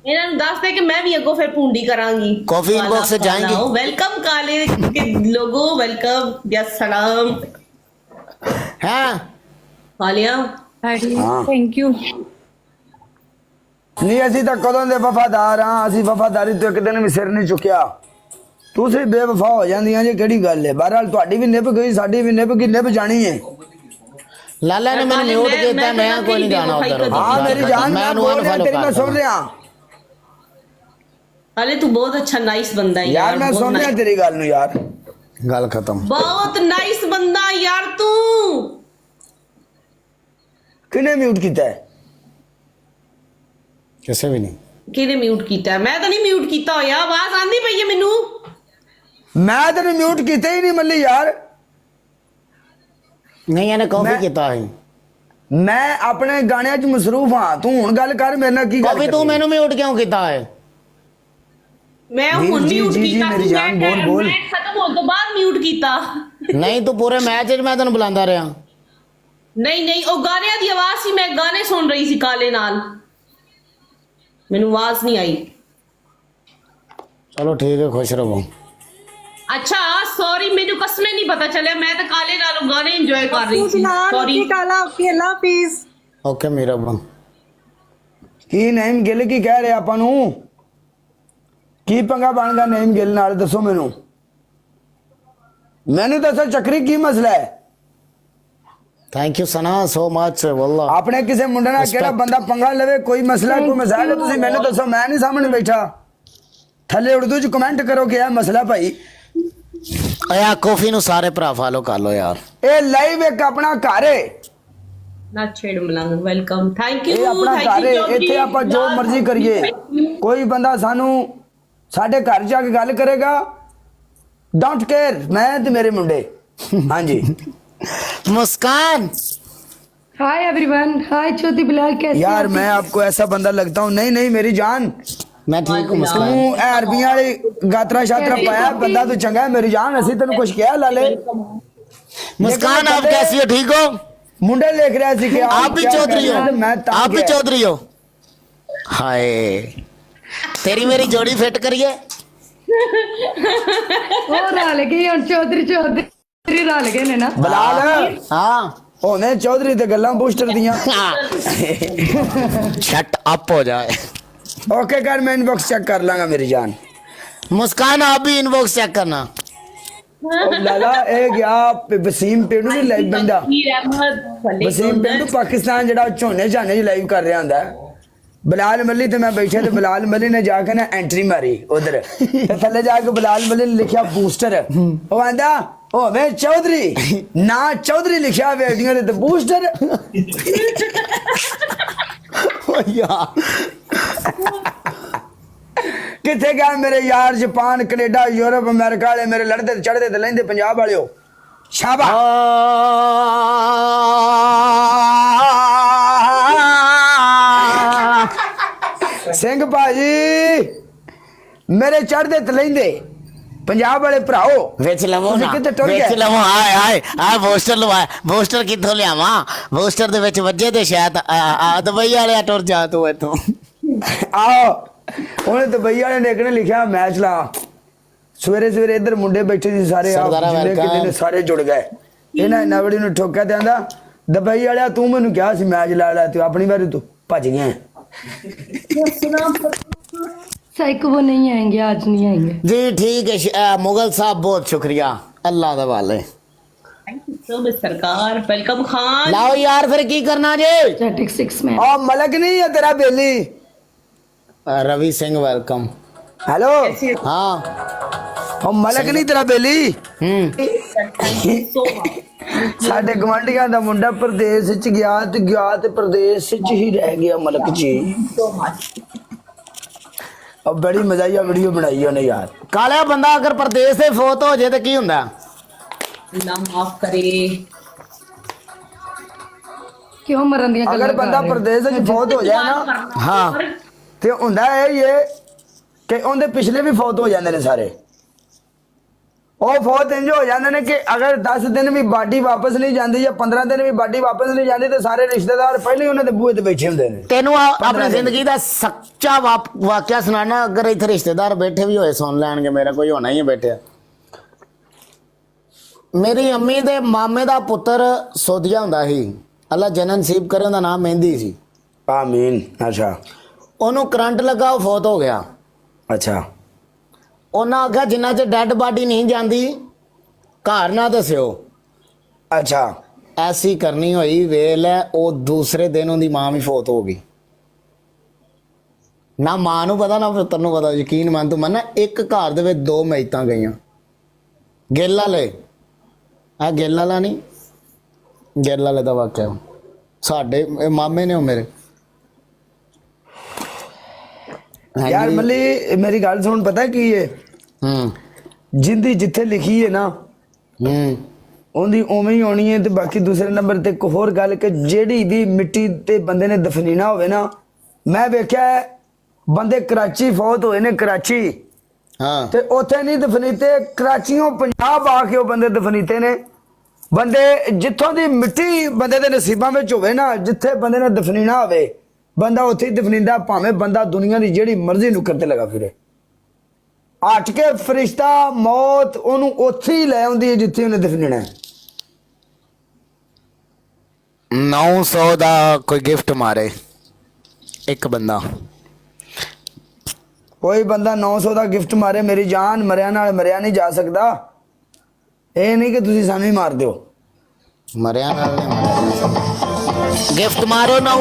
इन्होंने दस दे कि मैं भी अगो फिर पूंडी करांगी। कॉफी इनबॉक्स से जाएंगे। वेलकम काले के लोगो, वेलकम या सलाम हैं कालिया। Thank you. नहीं असी तो कदों दे वफादार हाँ, असी वफादारी तो एक दिन भी सिर नहीं चुकिया। दूसरी बेवफा हो जांदियां जी, केड़ी गल है। बहरहाल तुहाडी भी निभ गई, साडी भी निभ गई, निभ जानी है। लाला ने मैंने म्यूट किया, मैं कोई नहीं जाना उधर। हाँ मेरी जान, मैं बोल रहा तेरी, मैं सुन रहा अरे तू बहुत अच्छा नाइस बंदा है यार, मैं सुन रहा तेरी गल नु यार। गल खत्म। बहुत नाइस बंदा यार तू। किने म्यूट कीता है? किसे भी नहीं। किने म्यूट कीता है? मैं तो नहीं म्यूट कीता होया, आवाज आंदी पई है मेनू। मैं तेरे म्यूट कीता ही नहीं मल्ली यार। नहीं यानी कॉफी किता है। मैं अपने गाने च मसरूफ हाँ, तू हुन गल कर मेरे नाल की गल। कॉफी तू मैनू म्यूट क्यों किता है? मैं हुन म्यूट कीता, मेरी जान बोल बोल। मैं खत्म होने तो बाद म्यूट कीता। नहीं तू पूरे मैच च मैं तेन बुलांदा रहा। नहीं नहीं ओ गाने दी आवाज सी, मैं गाने सुन रही सी काले नाल, मेनू आवाज नहीं आई। चलो ठीक है, खुश रहो। अच्छा सॉरी, मेनू कसमे नहीं पता चलिया, मैं तो काले नालों गाने एंजॉय कर रही थी। सॉरी काला, अल्लाह हाफिज। ओके मेरा बन की नईम गिल की कह रहे ਆਪਾਂ ਨੂੰ की पंगा बन गया नईम गिल नाल, दसो मैनू दसो चक्री की मसला है? Thank you Sana so much वल्ला। अपने किसी मुंडे नाल केड़ा बंदा पंगा लवे, कोई मसला कोई मसाइल है, तुसी मैनू दसो, मैं नहीं सामने बैठा। थले उर्दू च कमेंट करो कि यह मसला भाई। यार कॉफी नु सारे भरा फॉलो कर लो यार। ए लाइव एक अपना घर है ना छेड़ मलंग। वेलकम, थैंक ये यू अपना घर है, इत्थे आपां जो मर्जी करिए। कोई बंदा सानू साडे घर जाके गल करेगा, डोंट केयर, मैं ते मेरे मुंडे। हाँ जी मुस्कान। हाय एवरीवन, हाय छोटी बिलाल, कैसे यार मैं आपको ऐसा बंदा लगता हूँ? नहीं नहीं मेरी जान, मैं ठीक हूँ तू मुस्कान। अरबियां वाली गात्रा शात्रा पाया बंदा, तू चंगा है मेरी जान। असी तेन कुछ कहा लाले? मुस्कान आप कैसी हो, ठीक हो? मुंडे लिख रहा सी कि आप भी क्या चौधरी हो, कह रहे हैं, मैं आप भी चौधरी हो। हाय तेरी मेरी जोड़ी फिट करिए। और रल गए हम, चौधरी चौधरी रल गए ने ना। बलाल हाँ होने चौधरी ते गल्लां बूस्टर दियां। शट अप हो जाए। ओके कर, मैं इनबॉक्स चेक कर लांगा मेरी जान। मुस्कान आप भी इनबॉक्स चेक करना। ओ लाला ए गया वसीम पिंडू दी लाइव बंदा। वसीम पिंडू पाकिस्तान जड़ा झोने झाने लाइव कर रहा हुंदा है। बिलाल मल्ली ते मैं बैठे ते बिलाल मल्ली ने जाके ना एंट्री मारी उधर, थल्ले जाके बिलाल मल्ली ने लिखा बूस्टर। ओ आंदा ओ मैं चौधरी ना चौधरी लिखा वीडियो दे ते बूस्टर। ओ यार किथे गए मेरे यार? जापान कनेडा यूरोप अमेरिका वाले मेरे लड़ते चढ़ते ते लेंदे पंजाब वाले हो। शाबाश सिंह भाजी, मेरे चढ़ते ते लेंदे पंजाब वाले भराओ। विच लवो ना, किते टुर विच गए? लवो। हाय हाय आ पोस्टर लवाया, पोस्टर किथों लियावा? पोस्टर दे विच वजे ते शायद आ दुबई वाले टुर जा तू इथों। आओ उन्हें दुबई वाले ने एक ने लिखा मैच ला। सवेरे सवेरे इधर मुंडे बैठे सी सारे, सरदारा welcome। सारे जुड़ गए। इन्हें इन्ना बड़ी नु ठोका ते आंदा दुबई वाले तू मैनू कहा सी मैच ला ला, तू अपनी बारी तू भज गया। साइको वो नहीं आएंगे, आज नहीं आएंगे जी ठीक है मुगल साहब, बहुत शुक्रिया, अल्लाह दे वाले। सरकार वेलकम खान। लाओ यार फिर की करना जी? स्टैटिक 6 में और मलक नहीं है तेरा बेली? रवि सिंह वेलकम। हेलो हाँ और मलक नहीं तेरा बेली? साडे गवांढियां दा मुंडा प्रदेश च गया ते प्रदेश च ही रह गया मलक जी। अब बड़ी मजाइया वीडियो बनाई उन्हें यार। काला बंदा अगर प्रदेश से फोत हो जाए तो की हुंदा? अल्लाह माफ करे। क्यों मरन दियां अगर बंदा प्रदेश च फौत हो जाए ना, हाँ ते हुंदा है ये कि उनदे पिछले भी फौत हो जाते हैं सारे। ਉਹ ਫੌਤ ਇੰਜ ਹੋ ਜਾਂਦੇ ਨੇ ਕਿ ਅਗਰ 10 ਦਿਨ ਵੀ ਬਾਡੀ ਵਾਪਸ ਨਹੀਂ ਜਾਂਦੀ ਜਾਂ 15 ਦਿਨ ਵੀ ਬਾਡੀ ਵਾਪਸ ਨਹੀਂ ਜਾਂਦੀ ਤੇ ਸਾਰੇ ਰਿਸ਼ਤੇਦਾਰ ਪਹਿਲੇ ਹੀ ਉਹਨਾਂ ਦੇ ਬੂਹੇ ਤੇ ਬੈਠੇ ਹੁੰਦੇ ਨੇ। ਤੈਨੂੰ ਆਪਣੀ ਜ਼ਿੰਦਗੀ ਦਾ ਸੱਚਾ ਵਾਕਿਆ ਸੁਣਾਣਾ, ਅਗਰ ਇੱਥੇ ਰਿਸ਼ਤੇਦਾਰ ਬੈਠੇ ਵੀ ਹੋਏ ਸੁਣ ਲੈਣਗੇ, ਮੇਰਾ ਕੋਈ ਹੋਣਾ ਹੀ ਬੈਠਿਆ। ਮੇਰੀ ਅੰਮੀ ਦੇ ਮਾਮੇ ਦਾ ਪੁੱਤਰ ਸੋਧੀਆ ਹੁੰਦਾ ਸੀ, ਅੱਲਾ ਜਨਨ ਨਸੀਬ ਕਰੇ, ਉਹਦਾ ਨਾਮ ਮਹਿੰਦੀ ਸੀ। ਆਮੀਨ। ਅੱਛਾ। ਉਹਨੂੰ ਕਰੰਟ ਲੱਗਾ, ਉਹ ਫੌਤ ਹੋ ਗਿਆ। ਅੱਛਾ। ਉਹਨਾਂ ਆਖਿਆ ਜਿੰਨਾ ਚ ਡੈਡ ਬਾਡੀ ਨਹੀਂ ਜਾਂਦੀ ਘਰ ਨਾ ਦੱਸਿਓ। ਅੱਛਾ। ਐਸੀ ਕਰਨੀ ਹੋਈ, ਵੇਲ ਹੈ ਉਹ ਦੂਸਰੇ ਦਿਨ ਉਹਦੀ ਮਾਂ ਵੀ ਫੌਤ ਹੋ ਗਈ। ਨਾ ਮਾਂ ਨੂੰ ਪਤਾ ਨਾ ਪੁੱਤਰ ਨੂੰ ਪਤਾ। ਯਕੀਨ ਮੰਨ ਤੂੰ ਮੰਨ, ਇੱਕ ਘਰ ਦੇ ਵਿੱਚ 2 ਮੈਤਾਂ ਗਈਆਂ। ਗਿੱਲ ਵਾਲੇ ਆ, ਗਿੱਲ ਵਾਲਾ ਨਹੀਂ, ਗਿੱਲ ਵਾਲੇ ਦਾ ਵਾਕਿਆ ਸਾਡੇ ਮਾਮੇ ਨੇ ਉਹ ਮੇਰੇ। ਯਾਰ ਮੱਲੀ ਮੇਰੀ ਗੱਲ ਸੁਣ, ਪਤਾ ਕੀ ਹੈ, ਜਿੰਦੀ ਜਿੱਥੇ ਲਿਖੀ ਹੈ ਨਾ ਉਹਦੀ ਉਵੇਂ ਹੀ ਹੋਣੀ ਹੈ। ਤੇ ਬਾਕੀ ਦੂਸਰੇ ਨੰਬਰ ਤੇ ਇੱਕ ਹੋਰ ਗੱਲ ਕਿ ਜਿਹੜੀ ਵੀ ਮਿੱਟੀ ਤੇ ਬੰਦੇ ਨੇ ਦਫਨੀਣਾ ਹੋਵੇ ਨਾ, ਮੈਂ ਵੇਖਿਆ ਬੰਦੇ ਕਰਾਚੀ ਫੌਤ ਹੋਏ ਨੇ, ਕਰਾਚੀ, ਹਾਂ, ਤੇ ਉੱਥੇ ਨਹੀਂ ਦਫਨੀਤੇ, ਕਰਾਚੀਓਂ ਪੰਜਾਬ ਆ ਕੇ ਉਹ ਬੰਦੇ ਦਫਨੀਤੇ ਨੇ। ਬੰਦੇ ਜਿੱਥੋਂ ਦੀ ਮਿੱਟੀ ਬੰਦੇ ਦੇ ਨਸੀਬਾਂ ਵਿੱਚ ਹੋਵੇ ਨਾ, ਜਿੱਥੇ ਬੰਦੇ ਨੇ ਦਫਨੀਣਾ ਹੋਵੇ ਬੰਦਾ ਉੱਥੇ ਹੀ ਦਫਨੀਂਦਾ, ਭਾਵੇਂ ਬੰਦਾ ਦੁਨੀਆ ਦੀ ਜਿਹੜੀ ਮਰਜ਼ੀ ਨੁੱਕਰ ਤੇ ਲਗਾ ਫਿਰੇ। ਹਟ ਕੇ ਫਰਿਸ਼ਤਾ ਮੌਤ ਉਹਨੂੰ ਉੱਥੇ ਹੀ ਲੈ ਆਉਂਦੀ ਹੈ ਜਿੱਥੇ ਉਹਨੇ ਦਫਨੀਣਾ। 900 ਦਾ ਕੋਈ ਗਿਫਟ ਮਾਰੇ ਇੱਕ ਬੰਦਾ, ਕੋਈ ਬੰਦਾ 900 ਦਾ ਗਿਫਟ ਮਾਰੇ, ਮੇਰੀ ਜਾਨ ਮਰਿਆ ਨਾਲ ਮਰਿਆ ਨਹੀਂ ਜਾ ਸਕਦਾ। ਇਹ ਨਹੀਂ ਕਿ ਤੁਸੀਂ ਸਾਨੂੰ ਹੀ ਮਾਰ ਦਿਓ। ਮਰਿਆ ਨਾਲ ਗਿਫਟ ਮਾਰੋ ਨਾ।